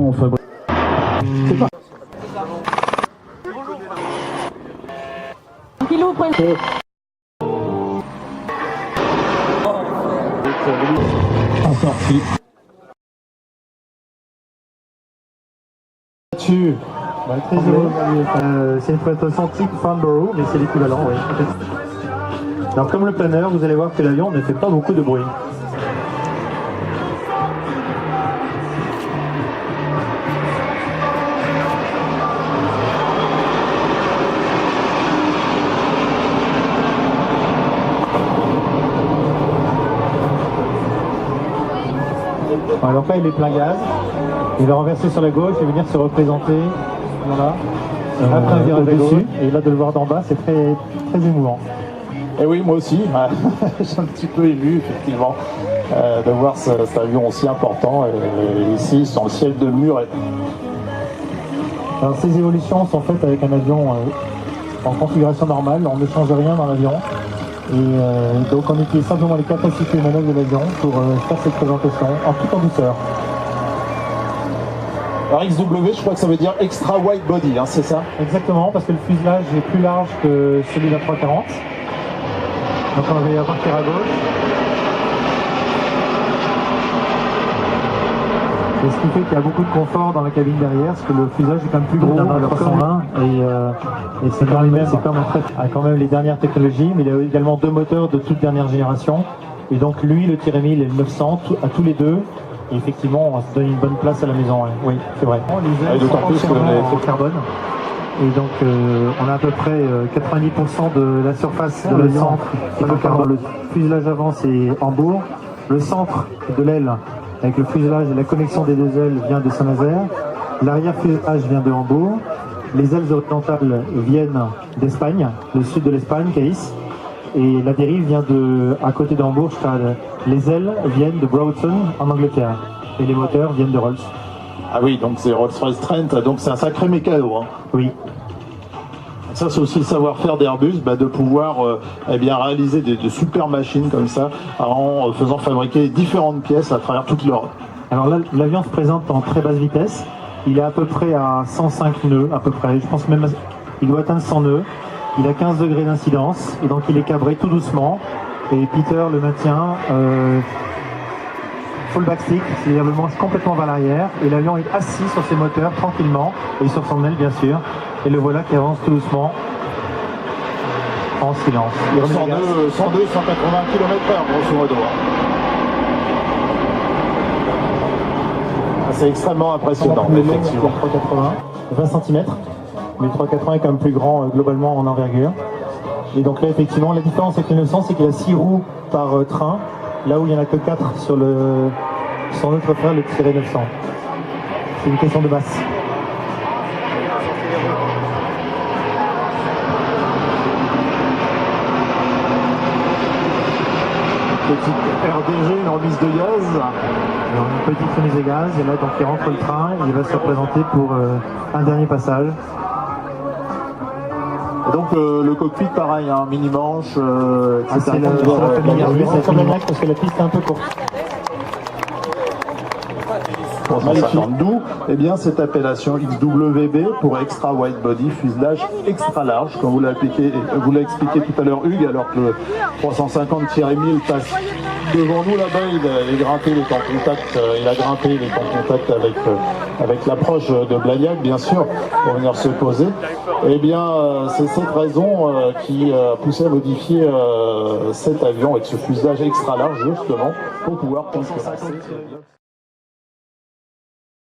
on fabrique. C'est pas. Sorti. Là-dessus, c'est une présentation type Farnborough, mais c'est l'équivalent, oui. Alors comme le planeur, vous allez voir que l'avion ne fait pas beaucoup de bruit. Alors là, il est plein gaz. Il va renverser sur la gauche et venir se représenter. Voilà. Après un virage dessus. Et là, de le voir d'en bas, c'est très, très émouvant. Et oui, moi aussi. J'ai un petit peu ému, effectivement, de voir cet avion aussi important. Et ici, sur le ciel de Muret. Alors, ces évolutions sont faites avec un avion en configuration normale. On ne change rien dans l'avion. Et donc on utilise simplement les capacités de manœuvre de l'avion pour faire cette présentation en tout en douceur. Alors XW, je crois que ça veut dire Extra Wide Body, hein, c'est ça? Exactement, parce que le fuselage est plus large que celui d'un 340. Donc on va partir à gauche. Et ce qui fait qu'il y a beaucoup de confort dans la cabine derrière, parce que le fuselage est quand même plus gros dans le 320 et c'est quand même les dernières technologies, mais il a également deux moteurs de toute dernière génération. Et donc lui, le Tiremil et le 900, à tous les deux, et effectivement, on se donne une bonne place à la maison. Hein. Oui, c'est vrai. Les ailes sont entièrement en carbone. Et donc on a à peu près 90% de la surface de l'avion qui est en carbone. Le fuselage avant c'est Hambourg, le centre de l'aile avec le fuselage et la connexion des deux ailes vient de Saint-Nazaire, l'arrière-fuselage vient de Hambourg, les ailes horizontales viennent d'Espagne, le sud de l'Espagne, Cadiz, et la dérive vient à côté de Hambourg, Stade. Les ailes viennent de Broughton en Angleterre, et les moteurs viennent de Rolls. Ah oui, donc c'est Rolls-Royce Trent, donc c'est un sacré mécano. Hein. Oui. Ça, c'est aussi le savoir-faire d'Airbus, de pouvoir réaliser de super machines comme ça, en faisant fabriquer différentes pièces à travers toute l'Europe. Alors là, l'avion se présente en très basse vitesse. Il est à peu près à 105 nœuds, à peu près. Je pense même qu'il doit atteindre 100 nœuds. Il a 15 degrés d'incidence, et donc il est cabré tout doucement. Et Peter le maintient full backstick, c'est-à-dire le manche complètement vers l'arrière. Et l'avion est assis sur ses moteurs tranquillement, et sur son aile bien sûr. Et le voilà qui avance tout doucement, en silence. 102, 180 km/h, grosso modo. C'est extrêmement impressionnant, effectivement. 380, 20 cm, mais le 380 est quand même plus grand globalement en envergure. Et donc là, effectivement, la différence avec le 900, c'est qu'il y a 6 roues par train, là où il n'y en a que 4 sur notre frère, le tiré 900. C'est une question de masse. Petite RDG, une remise de gaz. Alors une petite remise de gaz, et là donc il rentre le train, il va se représenter pour un dernier passage. Et donc le cockpit pareil, hein, mini-manche, c'est la famille Airbus, c'est comme la Mac parce que la piste est un peu courte. 350, d'où cette appellation XWB pour Extra Wide Body, fuselage extra large, comme vous l'avez expliqué tout à l'heure Hugues, alors que le 350-1000 passe devant nous là-bas, il a grimpé les temps de contact avec l'approche de Blagnac, bien sûr, pour venir se poser. C'est cette raison qui a poussé à modifier cet avion avec ce fuselage extra large, justement, pour pouvoir passer.